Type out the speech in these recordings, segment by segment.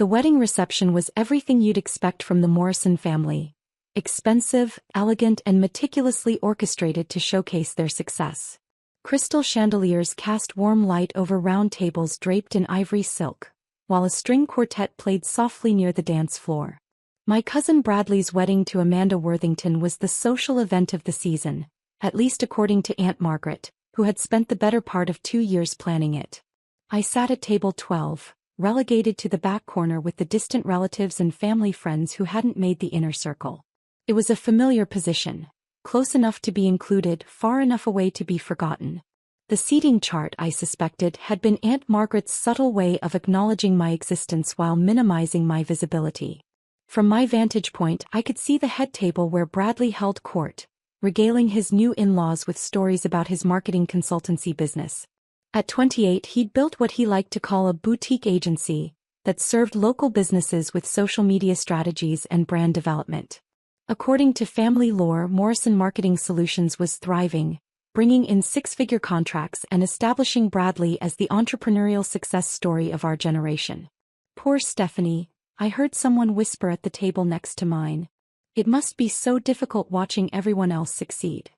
The wedding reception was everything you'd expect from the Morrison family. Expensive, elegant, and meticulously orchestrated to showcase their success. Crystal chandeliers cast warm light over round tables draped in ivory silk, while a string quartet played softly near the dance floor. My cousin Bradley's wedding to Amanda Worthington was the social event of the season, at least according to Aunt Margaret, who had spent the better part of 2 years planning it. I sat at table 12, relegated to the back corner with the distant relatives and family friends who hadn't made the inner circle. It was a familiar position, close enough to be included, far enough away to be forgotten. The seating chart, I suspected, had been Aunt Margaret's subtle way of acknowledging my existence while minimizing my visibility. From my vantage point, I could see the head table where Bradley held court, regaling his new in-laws with stories about his marketing consultancy business. At 28, he'd built what he liked to call a boutique agency that served local businesses with social media strategies and brand development. According to family lore, Morrison Marketing Solutions was thriving, bringing in six-figure contracts and establishing Bradley as the entrepreneurial success story of our generation. Poor Stephanie, I heard someone whisper at the table next to mine. It must be so difficult watching everyone else succeed.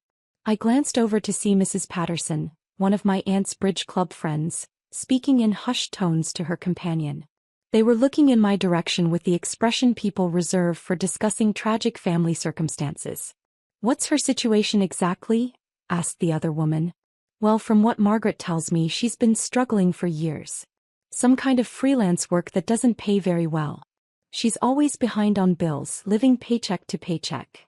I glanced over to see Mrs. Patterson, one of my aunt's bridge club friends, speaking in hushed tones to her companion. They were looking in my direction with the expression people reserve for discussing tragic family circumstances. "What's her situation exactly?" asked the other woman. "Well, from what Margaret tells me, she's been struggling for years. Some kind of freelance work that doesn't pay very well. She's always behind on bills, living paycheck to paycheck."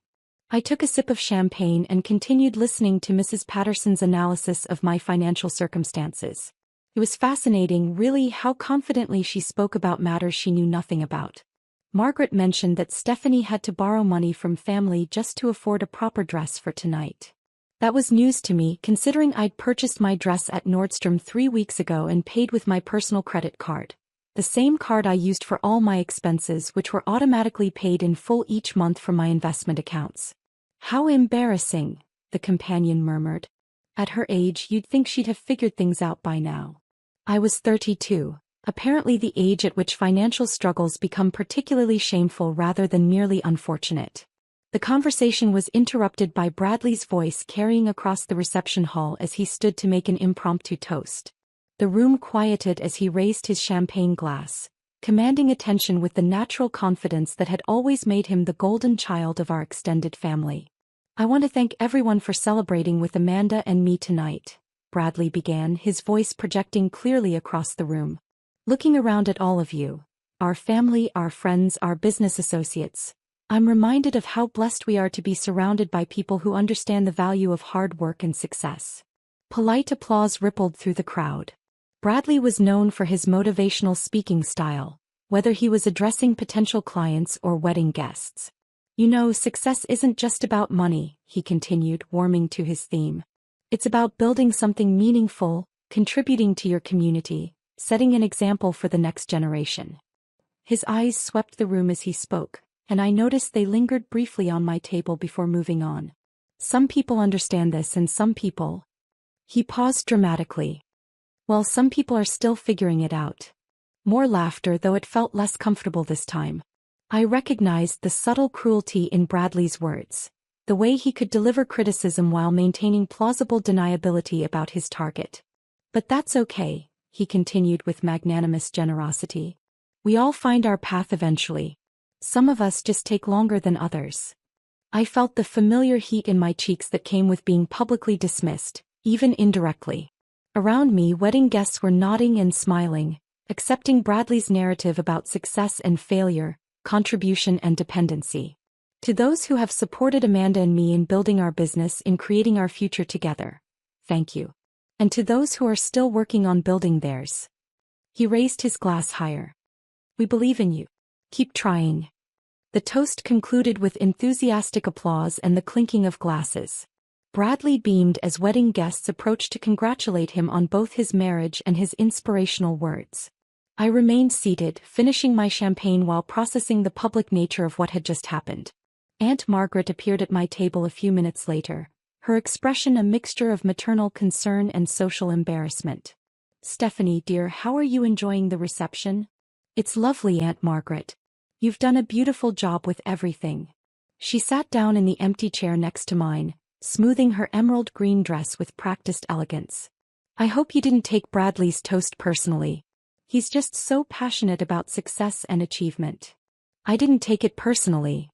I took a sip of champagne and continued listening to Mrs. Patterson's analysis of my financial circumstances. It was fascinating, really, how confidently she spoke about matters she knew nothing about. Margaret mentioned that Stephanie had to borrow money from family just to afford a proper dress for tonight. That was news to me, considering I'd purchased my dress at Nordstrom 3 weeks ago and paid with my personal credit card. The same card I used for all my expenses, which were automatically paid in full each month from my investment accounts. "How embarrassing," the companion murmured. "At her age, you'd think she'd have figured things out by now." I was 32, apparently the age at which financial struggles become particularly shameful rather than merely unfortunate. The conversation was interrupted by Bradley's voice carrying across the reception hall as he stood to make an impromptu toast. The room quieted as he raised his champagne glass, commanding attention with the natural confidence that had always made him the golden child of our extended family. "I want to thank everyone for celebrating with Amanda and me tonight," Bradley began, his voice projecting clearly across the room. "Looking around at all of you, our family, our friends, our business associates, I'm reminded of how blessed we are to be surrounded by people who understand the value of hard work and success." Polite applause rippled through the crowd. Bradley was known for his motivational speaking style, whether he was addressing potential clients or wedding guests. "You know, success isn't just about money," he continued, warming to his theme. "It's about building something meaningful, contributing to your community, setting an example for the next generation." His eyes swept the room as he spoke, and I noticed they lingered briefly on my table before moving on. "Some people understand this and some people—" He paused dramatically. "Well, some people are still figuring it out." More laughter, though it felt less comfortable this time. I recognized the subtle cruelty in Bradley's words, the way he could deliver criticism while maintaining plausible deniability about his target. "But that's okay," he continued with magnanimous generosity. "We all find our path eventually. Some of us just take longer than others." I felt the familiar heat in my cheeks that came with being publicly dismissed, even indirectly. Around me, wedding guests were nodding and smiling, accepting Bradley's narrative about success and failure, contribution and dependency. "To those who have supported Amanda and me in building our business, in creating our future together, thank you. And to those who are still working on building theirs." He raised his glass higher. "We believe in you. Keep trying." The toast concluded with enthusiastic applause and the clinking of glasses. Bradley beamed as wedding guests approached to congratulate him on both his marriage and his inspirational words. I remained seated, finishing my champagne while processing the public nature of what had just happened. Aunt Margaret appeared at my table a few minutes later, her expression a mixture of maternal concern and social embarrassment. "Stephanie, dear, how are you enjoying the reception?" It's lovely, Aunt Margaret. You've done a beautiful job with everything. She sat down in the empty chair next to mine, smoothing her emerald green dress with practiced elegance. I hope you didn't take Bradley's toast personally. He's just so passionate about success and achievement. I didn't take it personally.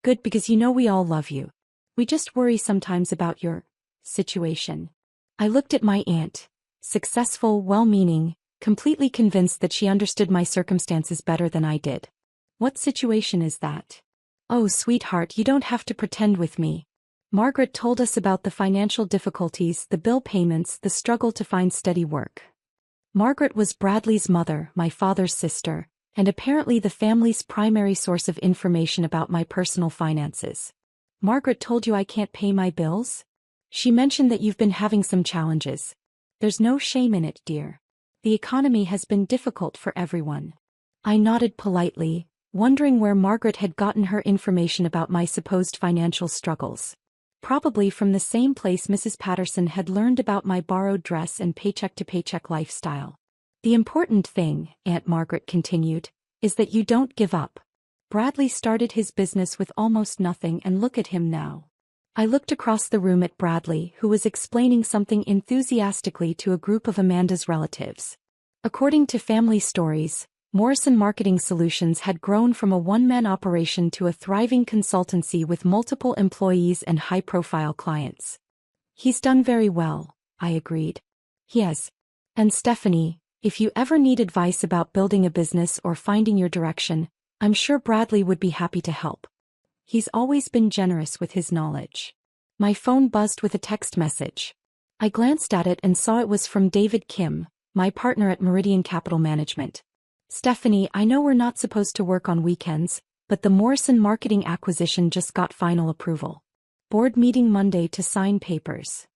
Good, because you know we all love you. We just worry sometimes about your situation. I looked at my aunt, successful, well-meaning, completely convinced that she understood my circumstances better than I did. What situation is that? Oh, sweetheart, you don't have to pretend with me. Margaret told us about the financial difficulties, the bill payments, the struggle to find steady work. Margaret was Bradley's mother, my father's sister, and apparently the family's primary source of information about my personal finances. Margaret told you I can't pay my bills? She mentioned that you've been having some challenges. There's no shame in it, dear. The economy has been difficult for everyone. I nodded politely, wondering where Margaret had gotten her information about my supposed financial struggles. Probably from the same place Mrs. Patterson had learned about my borrowed dress and paycheck-to-paycheck lifestyle. The important thing, Aunt Margaret continued, is that you don't give up. Bradley started his business with almost nothing, and look at him now. I looked across the room at Bradley, who was explaining something enthusiastically to a group of Amanda's relatives. According to family stories, Morrison Marketing Solutions had grown from a one-man operation to a thriving consultancy with multiple employees and high-profile clients. He's done very well, I agreed. He has. And Stephanie, if you ever need advice about building a business or finding your direction, I'm sure Bradley would be happy to help. He's always been generous with his knowledge. My phone buzzed with a text message. I glanced at it and saw it was from David Kim, my partner at Meridian Capital Management. Stephanie, I know we're not supposed to work on weekends, but the Morrison Marketing acquisition just got final approval. Board meeting Monday to sign papers.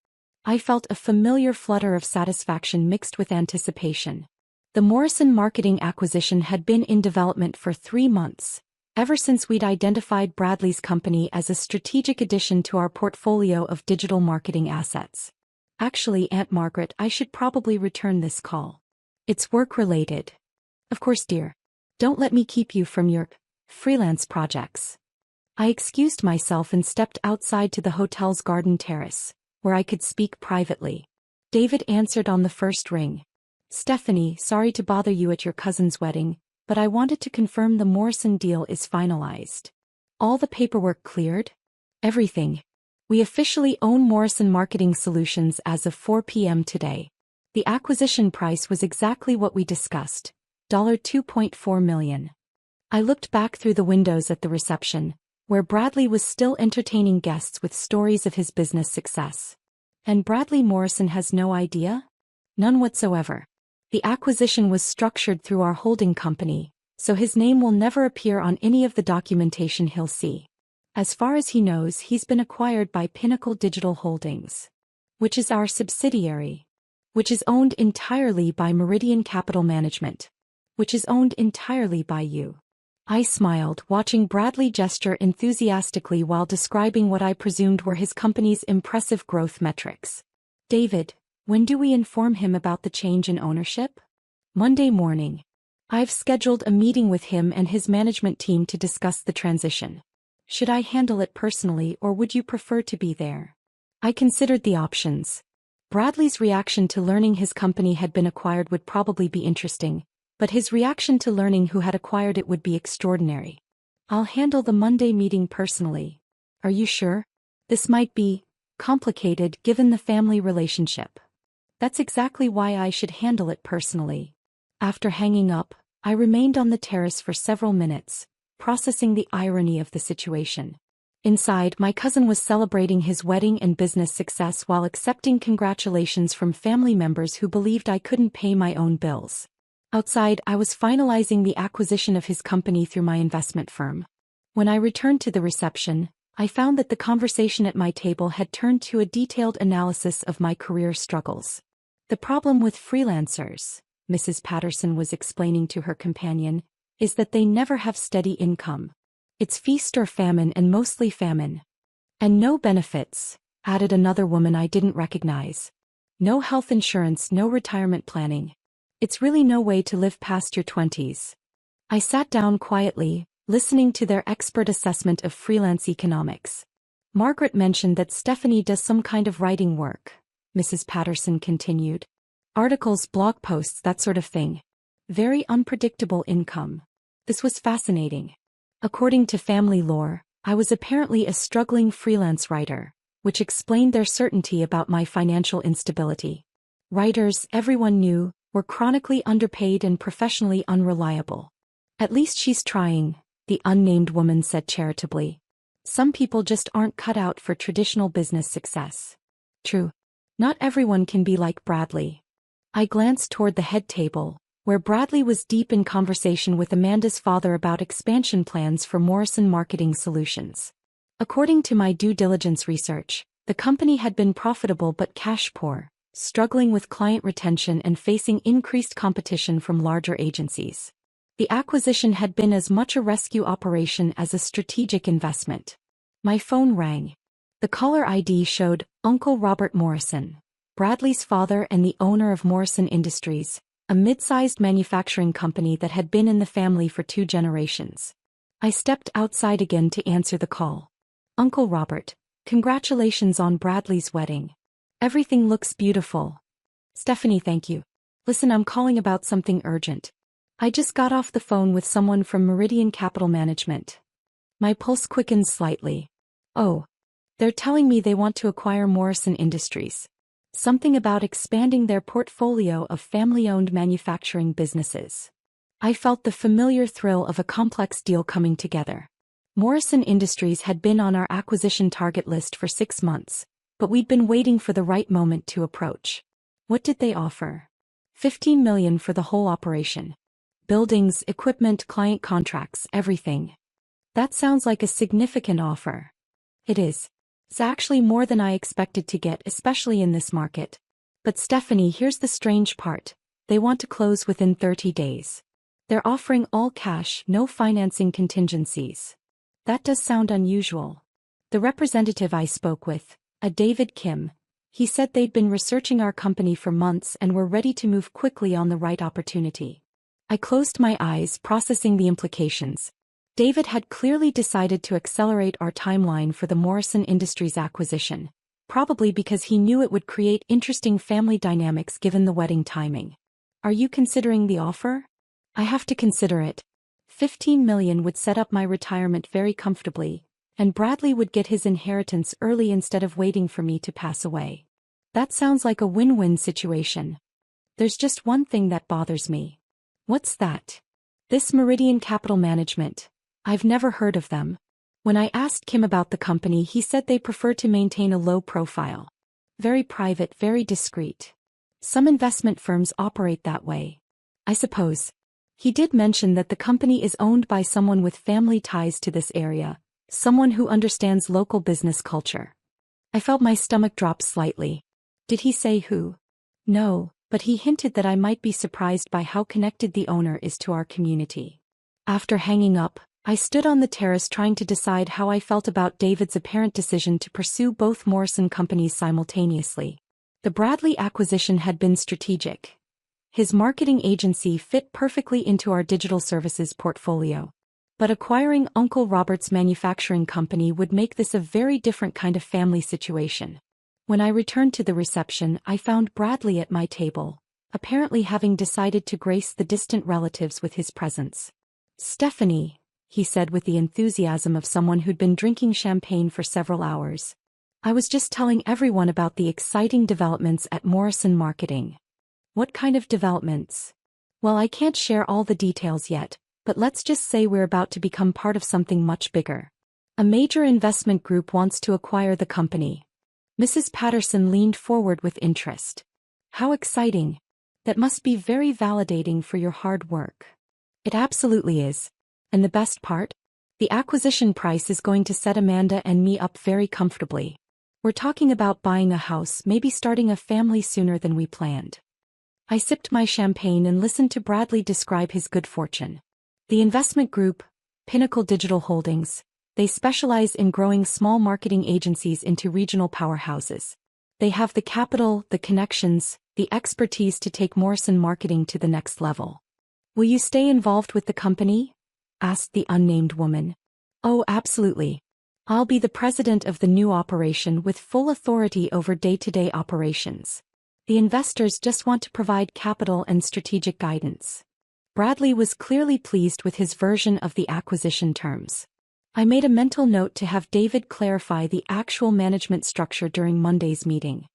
I felt a familiar flutter of satisfaction mixed with anticipation. The Morrison Marketing acquisition had been in development for 3 months, ever since we'd identified Bradley's company as a strategic addition to our portfolio of digital marketing assets. Actually, Aunt Margaret, I should probably return this call. It's work-related. Of course, dear. Don't let me keep you from your freelance projects. I excused myself and stepped outside to the hotel's garden terrace, where I could speak privately. David answered on the first ring. Stephanie, sorry to bother you at your cousin's wedding, but I wanted to confirm the Morrison deal is finalized. All the paperwork cleared? Everything. We officially own Morrison Marketing Solutions as of 4 p.m. today. The acquisition price was exactly what we discussed, $2.4 million. I looked back through the windows at the reception, where Bradley was still entertaining guests with stories of his business success. And Bradley Morrison has no idea? None whatsoever. The acquisition was structured through our holding company, so his name will never appear on any of the documentation he'll see. As far as he knows, he's been acquired by Pinnacle Digital Holdings, which is our subsidiary, which is owned entirely by Meridian Capital Management, which is owned entirely by you. I smiled, watching Bradley gesture enthusiastically while describing what I presumed were his company's impressive growth metrics. David, when do we inform him about the change in ownership? Monday morning. I've scheduled a meeting with him and his management team to discuss the transition. Should I handle it personally, or would you prefer to be there? I considered the options. Bradley's reaction to learning his company had been acquired would probably be interesting, but his reaction to learning who had acquired it would be extraordinary. I'll handle the Monday meeting personally. Are you sure? This might be complicated given the family relationship. That's exactly why I should handle it personally. After hanging up, I remained on the terrace for several minutes, processing the irony of the situation. Inside, my cousin was celebrating his wedding and business success while accepting congratulations from family members who believed I couldn't pay my own bills. Outside, I was finalizing the acquisition of his company through my investment firm. When I returned to the reception, I found that the conversation at my table had turned to a detailed analysis of my career struggles. The problem with freelancers, Mrs. Patterson was explaining to her companion, is that they never have steady income. It's feast or famine, and mostly famine. And no benefits, added another woman I didn't recognize. No health insurance, no retirement planning. It's really no way to live past your 20s. I sat down quietly, listening to their expert assessment of freelance economics. Margaret mentioned that Stephanie does some kind of writing work, Mrs. Patterson continued. Articles, blog posts, that sort of thing. Very unpredictable income. This was fascinating. According to family lore, I was apparently a struggling freelance writer, which explained their certainty about my financial instability. Writers, everyone knew, were chronically underpaid and professionally unreliable. At least she's trying, the unnamed woman said charitably. Some people just aren't cut out for traditional business success. True. Not everyone can be like Bradley. I glanced toward the head table, where Bradley was deep in conversation with Amanda's father about expansion plans for Morrison Marketing Solutions. According to my due diligence research, the company had been profitable but cash poor, struggling with client retention and facing increased competition from larger agencies. The acquisition had been as much a rescue operation as a strategic investment. My phone rang. The caller ID showed Uncle Robert Morrison, Bradley's father and the owner of Morrison Industries, a mid-sized manufacturing company that had been in the family for 2 generations. I stepped outside again to answer the call. Uncle Robert, congratulations on Bradley's wedding. Everything looks beautiful. Stephanie, thank you. Listen, I'm calling about something urgent. I just got off the phone with someone from Meridian Capital Management. My pulse quickened slightly. Oh. They're telling me they want to acquire Morrison Industries. Something about expanding their portfolio of family-owned manufacturing businesses. I felt the familiar thrill of a complex deal coming together. Morrison Industries had been on our acquisition target list for 6 months, but we'd been waiting for the right moment to approach. What did they offer? $15 million for the whole operation. Buildings, equipment, client contracts, everything. That sounds like a significant offer. It is. It's actually more than I expected to get, especially in this market. But Stephanie, here's the strange part. They want to close within 30 days. They're offering all cash, no financing contingencies. That does sound unusual. The representative I spoke with, a David Kim, he said they'd been researching our company for months and were ready to move quickly on the right opportunity. I closed my eyes, processing the implications. David had clearly decided to accelerate our timeline for the Morrison Industries acquisition, probably because he knew it would create interesting family dynamics given the wedding timing. Are you considering the offer? I have to consider it. $15 million would set up my retirement very comfortably, and Bradley would get his inheritance early instead of waiting for me to pass away. That sounds like a win-win situation. There's just one thing that bothers me. What's that? This Meridian Capital Management. I've never heard of them. When I asked Kim about the company, he said they prefer to maintain a low profile. Very private, very discreet. Some investment firms operate that way. I suppose. He did mention that the company is owned by someone with family ties to this area, someone who understands local business culture. I felt my stomach drop slightly. Did he say who? No, but he hinted that I might be surprised by how connected the owner is to our community. After hanging up, I stood on the terrace trying to decide how I felt about David's apparent decision to pursue both Morrison companies simultaneously. The Bradley acquisition had been strategic. His marketing agency fit perfectly into our digital services portfolio. But acquiring Uncle Robert's manufacturing company would make this a very different kind of family situation. When I returned to the reception, I found Bradley at my table, apparently having decided to grace the distant relatives with his presence. Stephanie, he said with the enthusiasm of someone who'd been drinking champagne for several hours. I was just telling everyone about the exciting developments at Morrison Marketing. What kind of developments? Well, I can't share all the details yet, but let's just say we're about to become part of something much bigger. A major investment group wants to acquire the company. Mrs. Patterson leaned forward with interest. How exciting. That must be very validating for your hard work. It absolutely is. And the best part? The acquisition price is going to set Amanda and me up very comfortably. We're talking about buying a house, maybe starting a family sooner than we planned. I sipped my champagne and listened to Bradley describe his good fortune. The investment group, Pinnacle Digital Holdings, they specialize in growing small marketing agencies into regional powerhouses. They have the capital, the connections, the expertise to take Morrison Marketing to the next level. Will you stay involved with the company? Asked the unnamed woman. Oh, absolutely. I'll be the president of the new operation with full authority over day-to-day operations. The investors just want to provide capital and strategic guidance. Bradley was clearly pleased with his version of the acquisition terms. I made a mental note to have David clarify the actual management structure during Monday's meeting.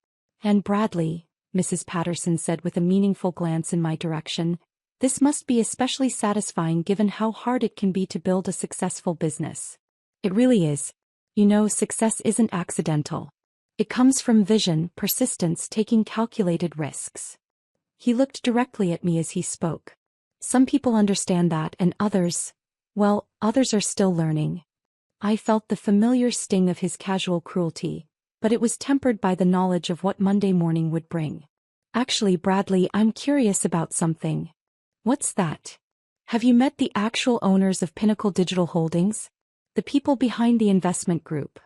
And Bradley, Mrs. Patterson said with a meaningful glance in my direction, this must be especially satisfying given how hard it can be to build a successful business. It really is. You know, success isn't accidental. It comes from vision, persistence, taking calculated risks. He looked directly at me as he spoke. Some people understand that and others, well, others are still learning. I felt the familiar sting of his casual cruelty, but it was tempered by the knowledge of what Monday morning would bring. Actually, Bradley, I'm curious about something. What's that? Have you met the actual owners of Pinnacle Digital Holdings? The people behind the investment group?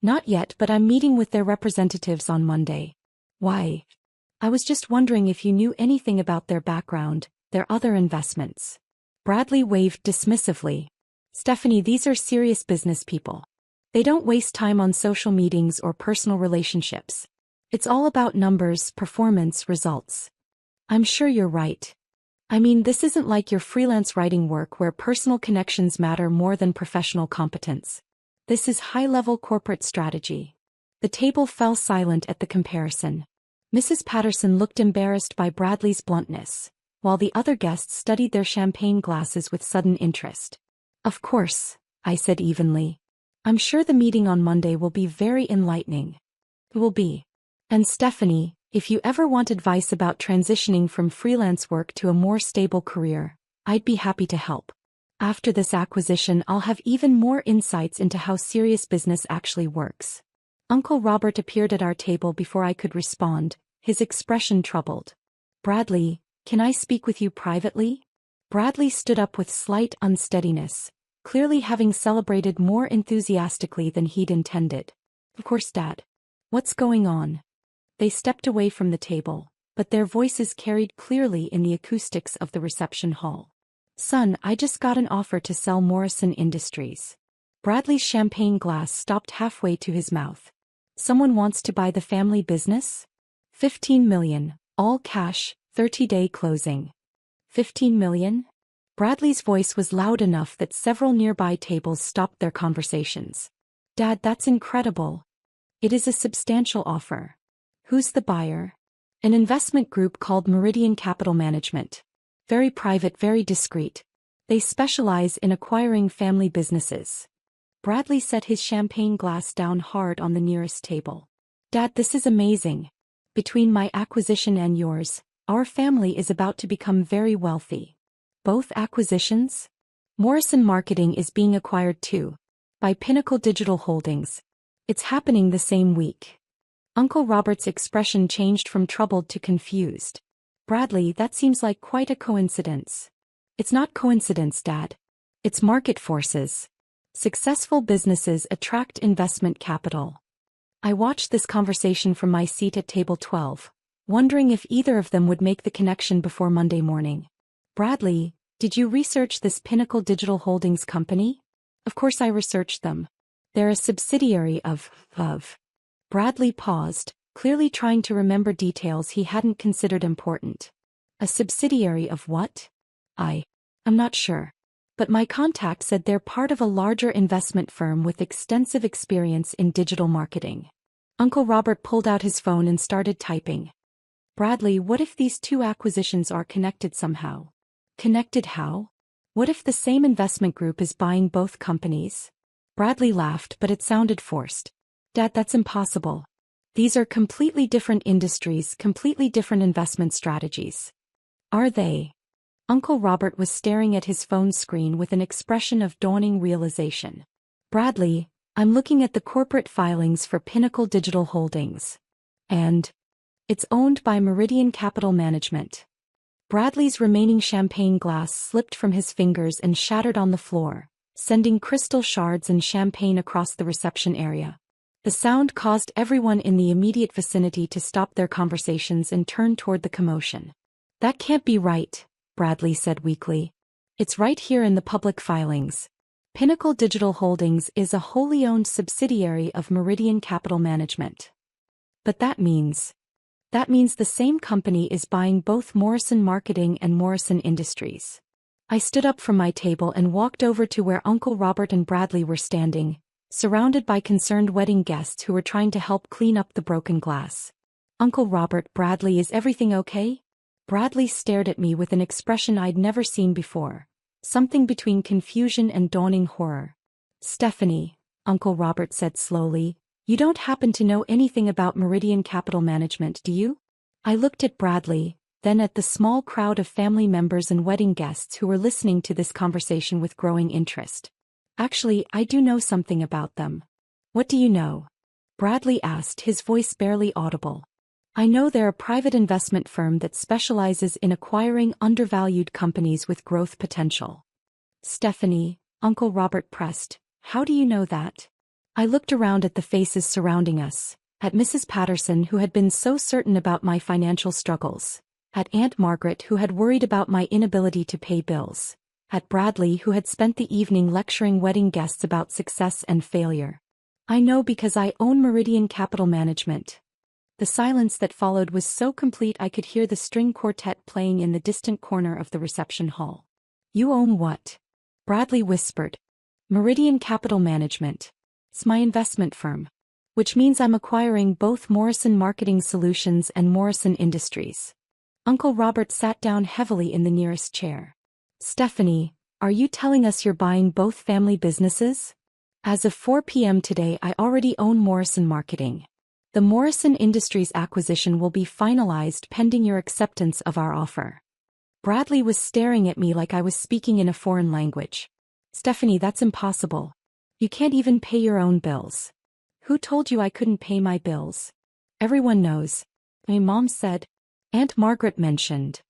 Not yet, but I'm meeting with their representatives on Monday. Why? I was just wondering if you knew anything about their background, their other investments. Bradley waved dismissively. Stephanie, these are serious business people. They don't waste time on social meetings or personal relationships. It's all about numbers, performance, results. I'm sure you're right. I mean, this isn't like your freelance writing work where personal connections matter more than professional competence. This is high-level corporate strategy. The table fell silent at the comparison. Mrs. Patterson looked embarrassed by Bradley's bluntness, while the other guests studied their champagne glasses with sudden interest. Of course, I said evenly. I'm sure the meeting on Monday will be very enlightening. It will be. And Stephanie, if you ever want advice about transitioning from freelance work to a more stable career, I'd be happy to help. After this acquisition, I'll have even more insights into how serious business actually works. Uncle Robert appeared at our table before I could respond, his expression troubled. Bradley, can I speak with you privately? Bradley stood up with slight unsteadiness, clearly having celebrated more enthusiastically than he'd intended. Of course, Dad. What's going on? They stepped away from the table, but their voices carried clearly in the acoustics of the reception hall. Son, I just got an offer to sell Morrison Industries. Bradley's champagne glass stopped halfway to his mouth. Someone wants to buy the family business? 15 million, all cash, 30-day closing. 15 million? Bradley's voice was loud enough that several nearby tables stopped their conversations. Dad, that's incredible. It is a substantial offer. Who's the buyer? An investment group called Meridian Capital Management. Very private, very discreet. They specialize in acquiring family businesses. Bradley set his champagne glass down hard on the nearest table. Dad, this is amazing. Between my acquisition and yours, our family is about to become very wealthy. Both acquisitions? Morrison Marketing is being acquired too. By Pinnacle Digital Holdings. It's happening the same week. Uncle Robert's expression changed from troubled to confused. Bradley, that seems like quite a coincidence. It's not coincidence, Dad. It's market forces. Successful businesses attract investment capital. I watched this conversation from my seat at table 12, wondering if either of them would make the connection before Monday morning. Bradley, did you research this Pinnacle Digital Holdings company? Of course I researched them. They're a subsidiary of. Bradley paused, clearly trying to remember details he hadn't considered important. A subsidiary of what? I'm not sure. But my contact said they're part of a larger investment firm with extensive experience in digital marketing. Uncle Robert pulled out his phone and started typing. Bradley, what if these two acquisitions are connected somehow? Connected how? What if the same investment group is buying both companies? Bradley laughed, but it sounded forced. Dad, that's impossible. These are completely different industries, completely different investment strategies. Are they? Uncle Robert was staring at his phone screen with an expression of dawning realization. Bradley, I'm looking at the corporate filings for Pinnacle Digital Holdings. And it's owned by Meridian Capital Management. Bradley's remaining champagne glass slipped from his fingers and shattered on the floor, sending crystal shards and champagne across the reception area. The sound caused everyone in the immediate vicinity to stop their conversations and turn toward the commotion. That can't be right, Bradley said weakly. It's right here in the public filings. Pinnacle Digital Holdings is a wholly owned subsidiary of Meridian Capital Management. But that means the same company is buying both Morrison Marketing and Morrison Industries. I stood up from my table and walked over to where Uncle Robert and Bradley were standing, surrounded by concerned wedding guests who were trying to help clean up the broken glass. Uncle Robert, Bradley, is everything okay? Bradley stared at me with an expression I'd never seen before, something between confusion and dawning horror. Stephanie, Uncle Robert said slowly, you don't happen to know anything about Meridian Capital Management, do you? I looked at Bradley, then at the small crowd of family members and wedding guests who were listening to this conversation with growing interest. Actually, I do know something about them. What do you know? Bradley asked, his voice barely audible. I know they're a private investment firm that specializes in acquiring undervalued companies with growth potential. Stephanie, Uncle Robert pressed, how do you know that? I looked around at the faces surrounding us, at Mrs. Patterson, who had been so certain about my financial struggles, at Aunt Margaret, who had worried about my inability to pay bills, at Bradley, who had spent the evening lecturing wedding guests about success and failure. I know because I own Meridian Capital Management. The silence that followed was so complete I could hear the string quartet playing in the distant corner of the reception hall. You own what? Bradley whispered. Meridian Capital Management. It's my investment firm. Which means I'm acquiring both Morrison Marketing Solutions and Morrison Industries. Uncle Robert sat down heavily in the nearest chair. Stephanie, are you telling us you're buying both family businesses? As of 4 p.m. today, I already own Morrison Marketing. The Morrison Industries acquisition will be finalized pending your acceptance of our offer. Bradley was staring at me like I was speaking in a foreign language. Stephanie, that's impossible. You can't even pay your own bills. Who told you I couldn't pay my bills? Everyone knows. My mom said. Aunt Margaret mentioned.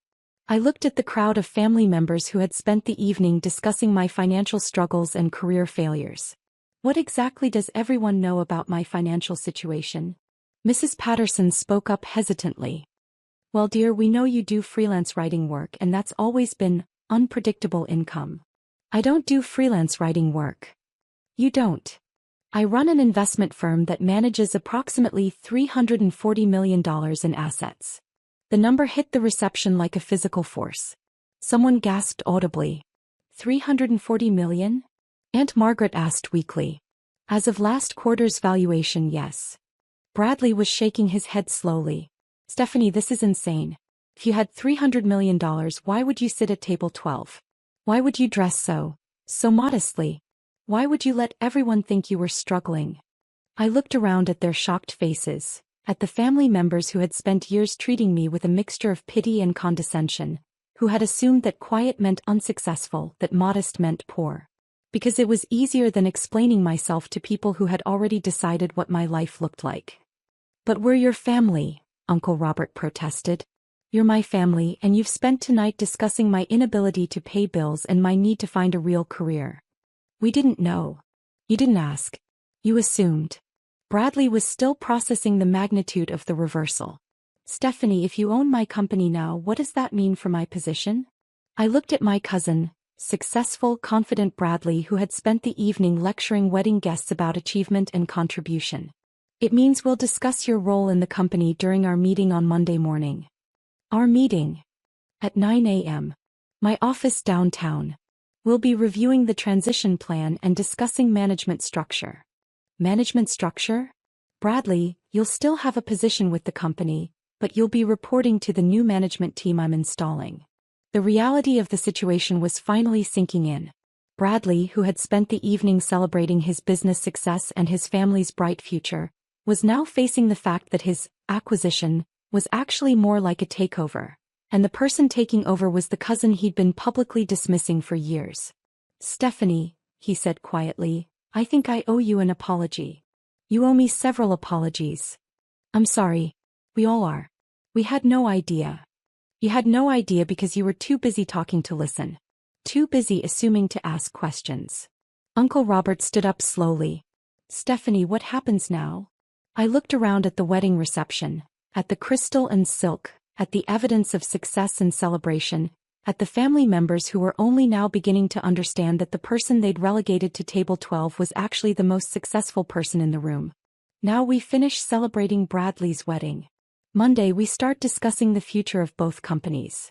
I looked at the crowd of family members who had spent the evening discussing my financial struggles and career failures. What exactly does everyone know about my financial situation? Mrs. Patterson spoke up hesitantly. Well, dear, we know you do freelance writing work, and that's always been unpredictable income. I don't do freelance writing work. You don't. I run an investment firm that manages approximately $340 million in assets. The number hit the reception like a physical force. Someone gasped audibly. 340 million? Aunt Margaret asked weakly. As of last quarter's valuation, yes. Bradley was shaking his head slowly. Stephanie, this is insane. If you had $300 million, why would you sit at table 12? Why would you dress so modestly? Why would you let everyone think you were struggling? I looked around at their shocked faces, at the family members who had spent years treating me with a mixture of pity and condescension, who had assumed that quiet meant unsuccessful, that modest meant poor. Because it was easier than explaining myself to people who had already decided what my life looked like. But we're your family, Uncle Robert protested. You're my family, and you've spent tonight discussing my inability to pay bills and my need to find a real career. We didn't know. You didn't ask. You assumed. Bradley was still processing the magnitude of the reversal. Stephanie, if you own my company now, what does that mean for my position? I looked at my cousin, successful, confident Bradley, who had spent the evening lecturing wedding guests about achievement and contribution. It means we'll discuss your role in the company during our meeting on Monday morning. Our meeting? At 9 a.m. My office downtown. We'll be reviewing the transition plan and discussing management structure. Management structure? Bradley, you'll still have a position with the company, but you'll be reporting to the new management team I'm installing. The reality of the situation was finally sinking in. Bradley, who had spent the evening celebrating his business success and his family's bright future, was now facing the fact that his acquisition was actually more like a takeover, and the person taking over was the cousin he'd been publicly dismissing for years. Stephanie, he said quietly, I think I owe you an apology. You owe me several apologies. I'm sorry. We all are. We had no idea. You had no idea because you were too busy talking to listen. Too busy assuming to ask questions. Uncle Robert stood up slowly. Stephanie, what happens now? I looked around at the wedding reception, at the crystal and silk, at the evidence of success and celebration, at the family members who were only now beginning to understand that the person they'd relegated to table 12 was actually the most successful person in the room. Now we finish celebrating Bradley's wedding. Monday we start discussing the future of both companies.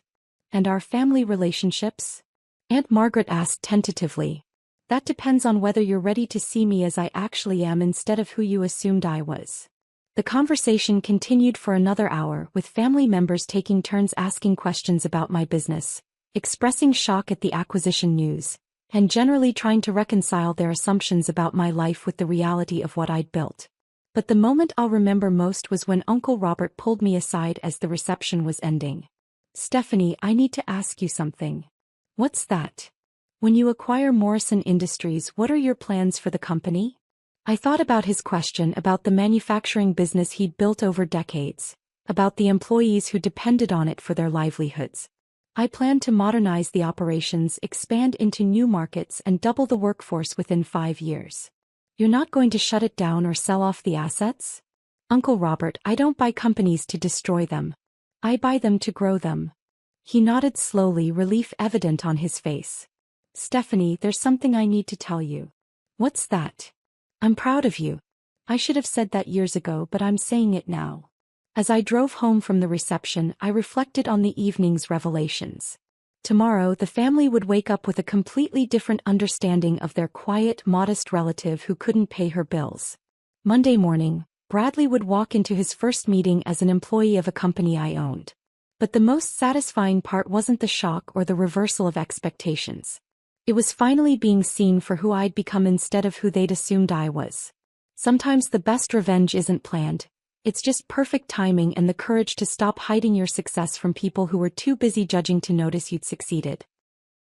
And our family relationships? Aunt Margaret asked tentatively. That depends on whether you're ready to see me as I actually am instead of who you assumed I was. The conversation continued for another hour, with family members taking turns asking questions about my business, expressing shock at the acquisition news, and generally trying to reconcile their assumptions about my life with the reality of what I'd built. But the moment I'll remember most was when Uncle Robert pulled me aside as the reception was ending. "Stephanie, I need to ask you something." "What's that?" "When you acquire Morrison Industries, what are your plans for the company?" I thought about his question, about the manufacturing business he'd built over decades, about the employees who depended on it for their livelihoods. "I plan to modernize the operations, expand into new markets, and double the workforce within 5 years." "You're not going to shut it down or sell off the assets?" "Uncle Robert, I don't buy companies to destroy them. I buy them to grow them." He nodded slowly, relief evident on his face. "Stephanie, there's something I need to tell you." "What's that?" "I'm proud of you. I should have said that years ago, but I'm saying it now." As I drove home from the reception, I reflected on the evening's revelations. Tomorrow, the family would wake up with a completely different understanding of their quiet, modest relative who couldn't pay her bills. Monday morning, Bradley would walk into his first meeting as an employee of a company I owned. But the most satisfying part wasn't the shock or the reversal of expectations. It was finally being seen for who I'd become instead of who they'd assumed I was. Sometimes the best revenge isn't planned. It's just perfect timing and the courage to stop hiding your success from people who were too busy judging to notice you'd succeeded.